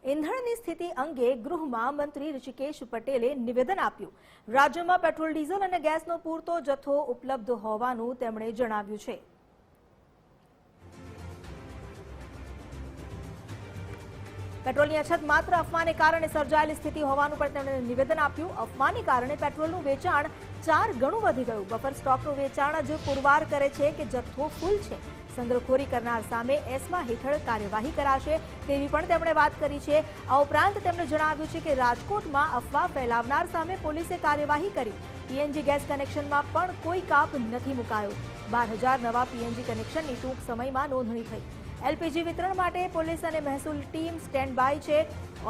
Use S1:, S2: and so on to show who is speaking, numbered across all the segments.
S1: ઈંધણની સ્થિતિ અંગે ગૃહમાં મંત્રી ઋષિકેશ પટેલે નિવેદન આપ્યું। રાજ્યમાં પેટ્રોલ, ડીઝલ અને ગેસનો પૂરતો જથ્થો ઉપલબ્ધ હોવાનું તેમણે જણાવ્યું છે। પેટ્રોલની અછત માત્ર અફવાને કારણે સર્જાયેલી સ્થિતિ હોવાનું પણ તેમણે નિવેદન આપ્યું। અફવાને કારણે પેટ્રોલનું વેચાણ 4 ગણું વધી ગયું। બફર સ્ટોકનું વેચાણ જ પુરવાર કરે છે કે જથ્થો ફૂલ છે। સંગ્રહખોરી કરનાર સામે એસ્મા હેઠળ કાર્યવાહી કરાશે તેવી પણ તેમણે વાત કરી છે। આ ઉપરાંત તેમણે જણાવ્યું છે કે રાજકોટમાં અફવા ફેલાવનાર સામે પોલીસે કાર્યવાહી કરી। પીએનજી ગેસ કનેક્શનમાં પણ કોઈ કાપ નથી મુકાયો। 12,000 નવા પીએનજી કનેક્શનની ટૂંક સમયમાં નોંધણી થઈ। એલપીજી વિતરણ માટે પોલીસ અને મહેસૂલ ટીમ સ્ટેન્ડ બાય છે।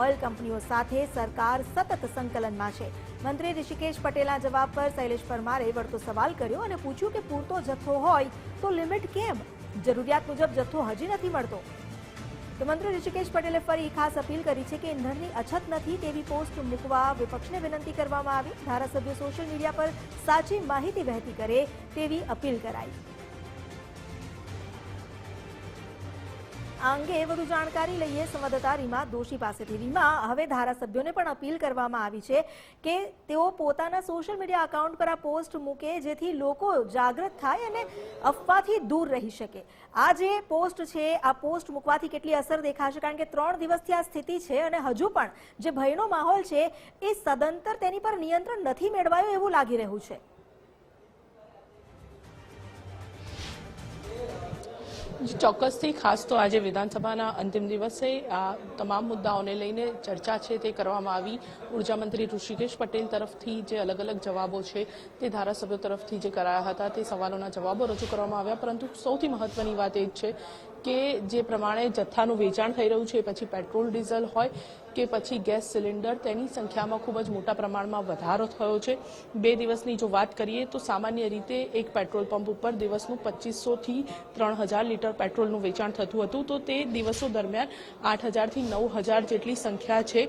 S1: ઓઇલ કંપનીઓ સાથે સરકાર સતત સંકલનમાં છે। મંત્રી ઋષિકેશ પટેલના જવાબ પર શૈલેષ પરમારે વળતો સવાલ કર્યો અને પૂછ્યું કે પૂરતો જથ્થો હોય તો લિમિટ કેમ? જરૂરિયાત મુજબ જથ્થો હજી નથી મળતો। તો મંત્રી ઋષિકેશ પટેલે ફરી ખાસ અપીલ કરી છે કે ઈંધણની અછત નથી તેવી પોસ્ટ મૂકવા વિપક્ષને વિનંતી કરવામાં આવી। ધારાસભ્યો સોશિયલ મીડિયા પર સાચી માહિતી વહેતી કરે તેવી અપીલ કરાઈ। આ અંગે વધુ જાણકારી લઈએ સંવાદદાતા રીમા દોશી પાસેથી। રીમા, હવે ધારાસભ્યોને પણ અપીલ કરવામાં આવી છે કે તેઓ પોતાના સોશિયલ મીડિયા એકાઉન્ટ પર આ પોસ્ટ મૂકે જેથી લોકો જાગૃત થાય અને અફવાથી દૂર રહી શકે। આ જે પોસ્ટ છે આ પોસ્ટ મૂકવાથી કેટલી અસર દેખાશે? કારણ કે 3 દિવસથી આ સ્થિતિ છે અને હજુ પણ જે ભયનો માહોલ છે એ સદંતર તેની પર નિયંત્રણ નથી મેળવાયું એવું લાગી રહ્યું છે।
S2: ચોક્કસથી ખાસ તો આજે વિધાનસભાના અંતિમ દિવસે આ તમામ મુદ્દાઓને લઈને ચર્ચા છે તે કરવામાં આવી। ઉર્જા મંત્રી ઋષિકેશ પટેલ તરફથી જે અલગ અલગ જવાબો છે તે ધારાસભ્યો તરફથી જે કરાયા હતા તે સવાલોના જવાબો રજૂ કરવામાં આવ્યા। પરંતુ સૌથી મહત્વની વાત એ જ છે કે જે પ્રમાણે જથ્થાનું વેચાણ થઈ રહ્યું છે, પછી પેટ્રોલ ડીઝલ હોય કે પછી ગેસ સિલિન્ડર, તેની સંખ્યામાં ખૂબ જ મોટા પ્રમાણમાં વધારો થયો છે। 2 દિવસની જો વાત કરીએ તો સામાન્ય રીતે એક પેટ્રોલ પંપ ઉપર દિવસનું 2500 થી 3000 લીટર પેટ્રોલનું વેચાણ થતું હતું, તો તે દિવસો દરમિયાન 8000 થી 9000 જેટલી સંખ્યા છે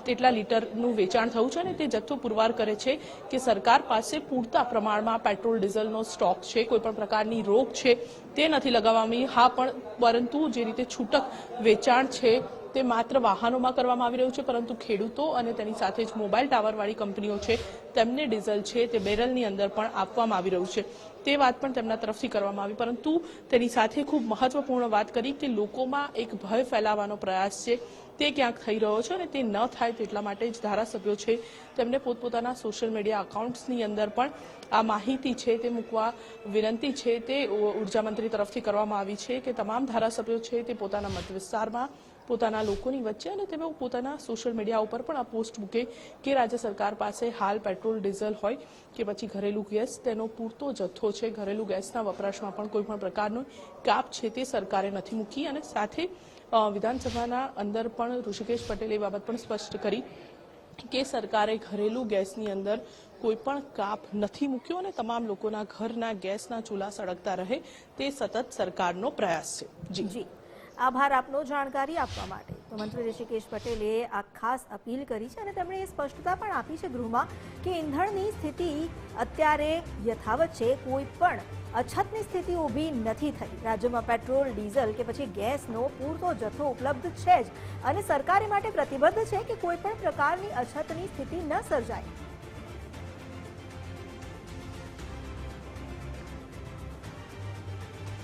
S2: તેટલા લીટરનું વેચાણ થયું છે અને તે જથ્થો પુરવાર કરે છે કે સરકાર પાસે પૂરતા પ્રમાણમાં પેટ્રોલ ડીઝલનો સ્ટોક છે। કોઈપણ પ્રકારની રોક છે તે નથી લગાવવામાં હા પણ પરંતુ જે રીતે છૂટક વેચાણ છે તે માત્ર વાહનોમાં કરવામાં આવી રહ્યું છે, પરંતુ ખેડૂતો અને તેની સાથે જ મોબાઈલ ટાવરવાળી કંપનીઓ છે તેમને ડીઝલ છે તે બેરલની અંદર પણ આપવામાં આવી રહ્યું છે। તે વાત પણ તેમના તરફથી કરવામાં આવી, પરંતુ તેની સાથે ખૂબ મહત્વપૂર્ણ વાત કરી કે લોકોમાં એક ભય ફેલાવવાનો પ્રયાસ છે તે ક્યાંક થઈ રહ્યો છે અને તે ન થાય તેટલા માટે જ ધારાસભ્યો છે તેમને પોતપોતાના સોશિયલ મીડિયા એકાઉન્ટ્સની અંદર પણ આ માહિતી છે તે મૂકવા વિનંતી છે તે ઉર્જા મંત્રી તરફથી કરવામાં આવી છે કે તમામ ધારાસભ્યો છે તે પોતાના મત વિસ્તારમાં પોતાના લોકોની વચ્ચે અને તેઓ પોતાના સોશિયલ મીડિયા ઉપર પણ આ પોસ્ટ મૂકે કે રાજ્ય સરકાર પાસે હાલ પેટ્રોલ, ડીઝલ હોય કે પછી ઘરેલું ગેસ તેનો પૂરતો જથ્થો છે। ઘરેલું ગેસના વપરાશમાં પણ કોઈપણ પ્રકારનો કાપ છે તે સરકારે નથી મૂકી અને સાથે વિધાનસભાના અંદર પણ ઋષિકેશ પટેલે એ બાબત પણ સ્પષ્ટ કરી કે સરકારે ઘરેલું ગેસની અંદર કોઈ પણ કાપ નથી મૂક્યો અને તમામ લોકોના ઘરના ગેસના ચૂલા સળગતા રહે તે સતત સરકારનો પ્રયાસ છે।
S1: જી, આભાર આપનો જાણકારી આપવા માટે। તો મંત્રી ઋષિકેશ પટેલે આ ખાસ અપીલ કરી છે અને તેમણે એ સ્પષ્ટતા પણ આપી છે ગૃહમાં કે ઈંધણની સ્થિતિ અત્યારે યથાવત છે, કોઈ પણ અછતની સ્થિતિ ઊભી નથી થઈ। રાજ્યમાં પેટ્રોલ, ડીઝલ કે પછી ગેસનો પૂરતો જથ્થો ઉપલબ્ધ છે જ અને સરકાર એ માટે પ્રતિબદ્ધ છે કે કોઈ પણ પ્રકારની અછતની સ્થિતિ ન સર્જાય।